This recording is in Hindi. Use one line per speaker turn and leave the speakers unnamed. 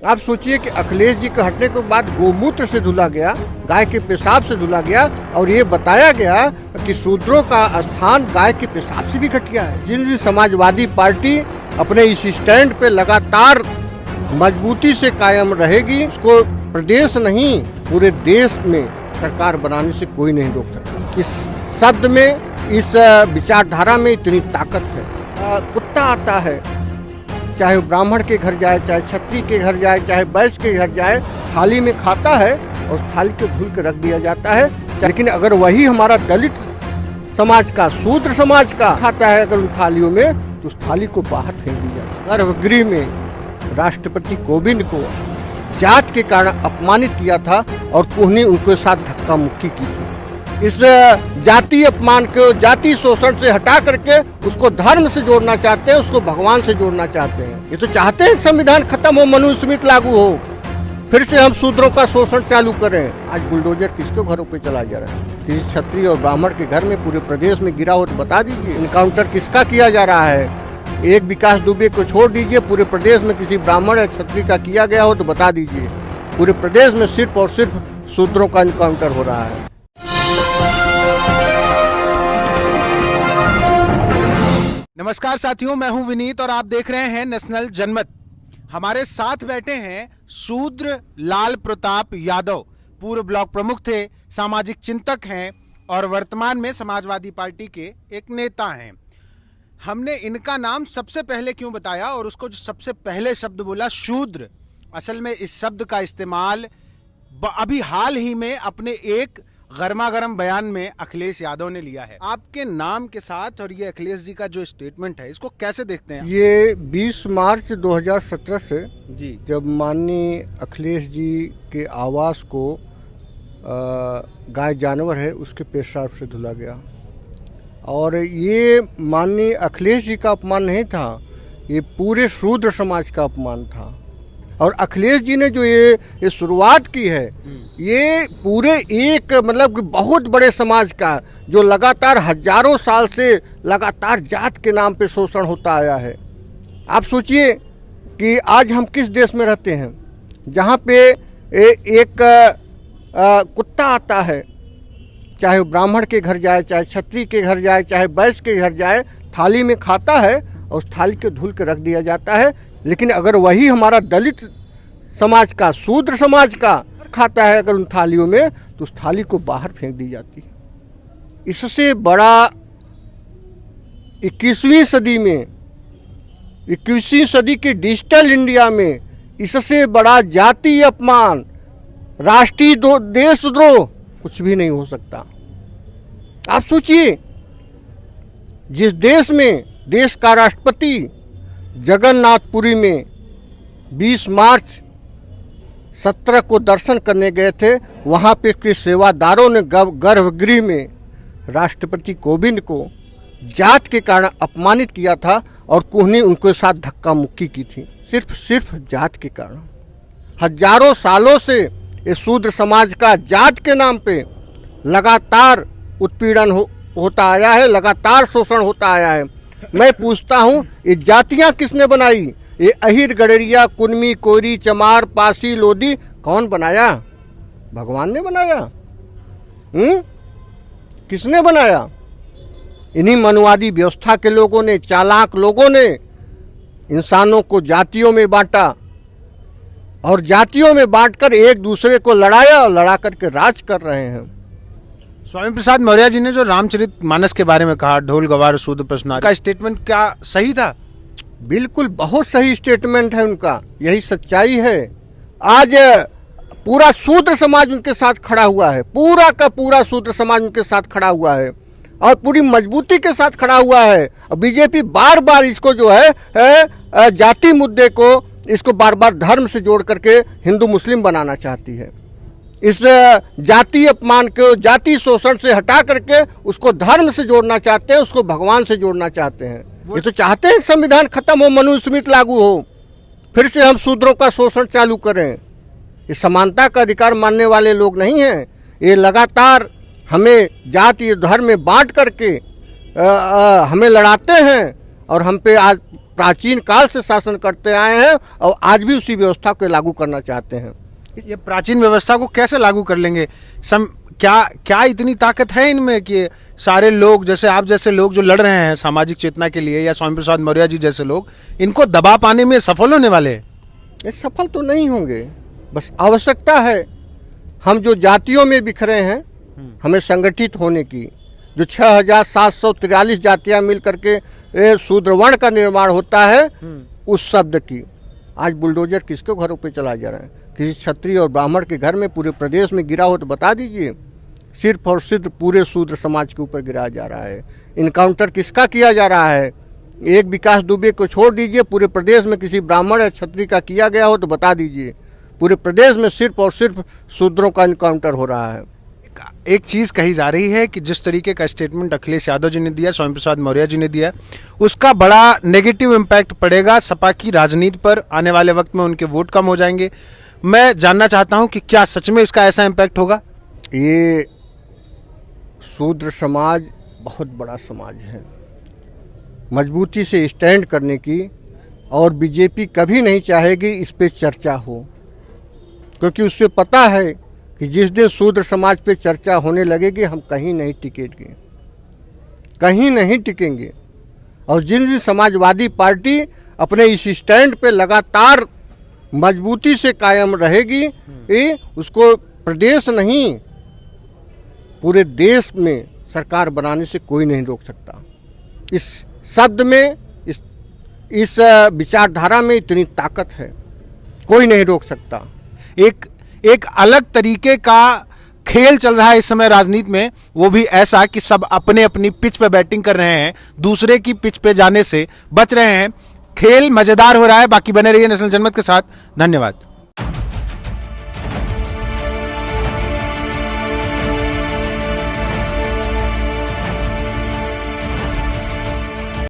आप सोचिए कि अखिलेश जी के हटने के बाद गोमूत्र से धुला गया, गाय के पेशाब से धुला गया और ये बताया गया कि शूद्रों का स्थान गाय के पेशाब से भी घटिया है। जिन समाजवादी पार्टी अपने इस स्टैंड पे लगातार मजबूती से कायम रहेगी, उसको प्रदेश नहीं पूरे देश में सरकार बनाने से कोई नहीं रोक सकता। इस शब्द में, इस विचारधारा में इतनी ताकत है। कुत्ता आता है, चाहे ब्राह्मण के घर जाए, चाहे क्षत्रिय के घर जाए, चाहे वैश्य के घर जाए, थाली में खाता है और उस थाली को धुल के रख दिया जाता है। लेकिन अगर वही हमारा दलित समाज का, शूद्र समाज का खाता है अगर उन थालियों में, तो उस थाली को बाहर फेंक दी जाती है। गर्भगृह में राष्ट्रपति कोविंद को जात के कारण अपमानित किया था और कोहनी उनके साथ धक्का मुक्की की थी। इस जाति अपमान को, जाति शोषण से हटा करके उसको धर्म से जोड़ना चाहते हैं, उसको भगवान से जोड़ना चाहते हैं। ये तो चाहते हैं संविधान खत्म हो, मनुस्मृति लागू हो, फिर से हम शूद्रों का शोषण चालू करें। आज बुलडोजर किसके घरों पे चला जा रहा है? किसी क्षत्रिय और ब्राह्मण के घर में पूरे प्रदेश में गिरा हो तो बता दीजिए। इनकाउंटर किसका किया जा रहा है? एक विकास दुबे को छोड़ दीजिए, पूरे प्रदेश में किसी ब्राह्मण या क्षत्रिय का किया गया हो तो बता दीजिए। पूरे प्रदेश में सिर्फ और सिर्फ शूद्रों का इनकाउंटर हो रहा है।
नमस्कार साथियों, मैं हूं विनीत और आप देख रहे हैं नेशनल जनमत। हमारे साथ बैठे हैं शूद्र लाल प्रताप यादव, पूर्व ब्लॉक प्रमुख थे, सामाजिक चिंतक हैं और वर्तमान में समाजवादी पार्टी के एक नेता हैं। हमने इनका नाम सबसे पहले क्यों बताया और उसको जो सबसे पहले शब्द बोला शूद्र, असल में इस शब्द का इस्तेमाल अभी हाल ही में अपने एक गर्मागर्म बयान में अखिलेश यादव ने लिया है। आपके नाम के साथ और ये अखिलेश जी का जो स्टेटमेंट है, इसको कैसे देखते हैं?
ये 20 मार्च 2017 से
जी,
जब माननीय अखिलेश जी के आवास को गाय जानवर है उसके पेशाब से धुला गया और ये माननीय अखिलेश जी का अपमान नहीं था, ये पूरे शूद्र समाज का अपमान था। और अखिलेश जी ने जो ये शुरुआत की है, ये पूरे एक मतलब बहुत बड़े समाज का, जो लगातार हजारों साल से लगातार जात के नाम पे शोषण होता आया है। आप सोचिए कि आज हम किस देश में रहते हैं जहाँ पे एक कुत्ता आता है, चाहे ब्राह्मण के घर जाए, चाहे क्षत्रिय के घर जाए, चाहे वैश्य के घर जाए, थाली में खाता है और उस थाली को धुल के रख दिया जाता है। लेकिन अगर वही हमारा दलित समाज का, शूद्र समाज का खाता है अगर उन थालियों में, तो उस थाली को बाहर फेंक दी जाती है। इससे बड़ा 21वीं सदी में, 21वीं सदी के डिजिटल इंडिया में इससे बड़ा जातीय अपमान, राष्ट्रीय देशद्रोह कुछ भी नहीं हो सकता। आप सोचिए, जिस देश में देश का राष्ट्रपति जगन्नाथपुरी में 20 मार्च 17 को दर्शन करने गए थे, वहाँ पे के सेवादारों ने गर्भगृह में राष्ट्रपति कोविंद को जात के कारण अपमानित किया था और कोहनी उनके साथ धक्का मुक्की की थी, सिर्फ जात के कारण। हजारों सालों से इस शूद्र समाज का जात के नाम पे लगातार उत्पीड़न होता आया है, लगातार शोषण होता आया है। मैं पूछता हूँ, ये जातियाँ किसने बनाई? ये अहिर, गडरिया, कुनमी, कोरी, चमार, पासी, लोधी कौन बनाया? भगवान ने बनाया? किसने बनाया? इन्हीं मनुवादी व्यवस्था के लोगों ने, चालाक लोगों ने इंसानों को जातियों में बांटा और जातियों में बांटकर एक दूसरे को लड़ाया और लड़ा करके राज कर रहे हैं।
स्वामी प्रसाद मौर्य जी ने जो रामचरितमानस के बारे में कहा, ढोल गवार शूद्र प्रश्न का स्टेटमेंट क्या सही था?
बिल्कुल बहुत सही स्टेटमेंट है उनका, यही सच्चाई है। आज पूरा शूद्र समाज उनके साथ खड़ा हुआ है, पूरा का पूरा शूद्र समाज उनके साथ खड़ा हुआ है और पूरी मजबूती के साथ खड़ा हुआ है। और बीजेपी बार बार इसको जो है जाति मुद्दे को, इसको बार बार धर्म से जोड़ करके हिंदू मुस्लिम बनाना चाहती है। इस जाति अपमान को, जाति शोषण से हटा करके उसको धर्म से जोड़ना चाहते हैं, उसको भगवान से जोड़ना चाहते हैं। ये तो चाहते हैं संविधान खत्म हो, मनुस्मृति लागू हो, फिर से हम शूद्रों का शोषण चालू करें। ये समानता का अधिकार मानने वाले लोग नहीं हैं। ये लगातार हमें जाति धर्म में बांट करके हमें लड़ाते हैं और हम पे आज प्राचीन काल से शासन करते आए हैं और आज भी उसी व्यवस्था को लागू करना चाहते हैं।
ये प्राचीन व्यवस्था को कैसे लागू कर लेंगे? क्या इतनी ताकत है इनमें कि सारे लोग, जैसे आप जैसे लोग जो लड़ रहे हैं सामाजिक चेतना के लिए, या स्वामी प्रसाद मौर्य जी जैसे लोग, इनको दबा पाने में सफल होने वाले हैं?
ये सफल तो नहीं होंगे, बस आवश्यकता है हम जो जातियों में बिखरे हैं हमें संगठित होने की। जो 6743 जातियां मिल करके शूद्रवर्ण का निर्माण होता है, उस शब्द की आज बुलडोजर किसके घरों पे चला जा रहा है? किसी क्षत्रिय और ब्राह्मण के घर में पूरे प्रदेश में गिरा हो तो बता दीजिए। सिर्फ और सिर्फ पूरे शूद्र समाज के ऊपर गिराया जा रहा है। इनकाउंटर किसका किया जा रहा है? एक विकास दुबे को छोड़ दीजिए, पूरे प्रदेश में किसी ब्राह्मण या क्षत्रिय का किया गया हो तो बता दीजिए। पूरे प्रदेश में सिर्फ और सिर्फ शूद्रों का इनकाउंटर हो रहा है।
एक चीज कही जा रही है कि जिस तरीके का स्टेटमेंट अखिलेश यादव जी ने दिया, स्वामी प्रसाद मौर्य जी ने दिया, उसका बड़ा नेगेटिव इम्पैक्ट पड़ेगा सपा की राजनीति पर। आने वाले वक्त में उनके वोट कम हो जाएंगे। मैं जानना चाहता हूं कि क्या सच में इसका ऐसा इम्पैक्ट होगा?
ये शूद्र समाज बहुत बड़ा समाज है, मजबूती से स्टैंड करने की, और बीजेपी कभी नहीं चाहेगी इस पे चर्चा हो, क्योंकि उससे पता है कि जिस दिन शूद्र समाज पे चर्चा होने लगेगी हम कहीं नहीं टिकेंगे, कहीं नहीं टिकेंगे। और जिन दिन समाजवादी पार्टी अपने इस स्टैंड पे लगातार मजबूती से कायम रहेगी, उसको प्रदेश नहीं पूरे देश में सरकार बनाने से कोई नहीं रोक सकता। इस शब्द में, इस विचारधारा में इतनी ताकत है, कोई नहीं रोक सकता।
एक अलग तरीके का खेल चल रहा है इस समय राजनीति में, वो भी ऐसा कि सब अपने अपनी पिच पे बैटिंग कर रहे हैं, दूसरे की पिच पे जाने से बच रहे हैं। खेल मजेदार हो रहा है। बाकी बने रहिए नेशनल जनमत के साथ। धन्यवाद।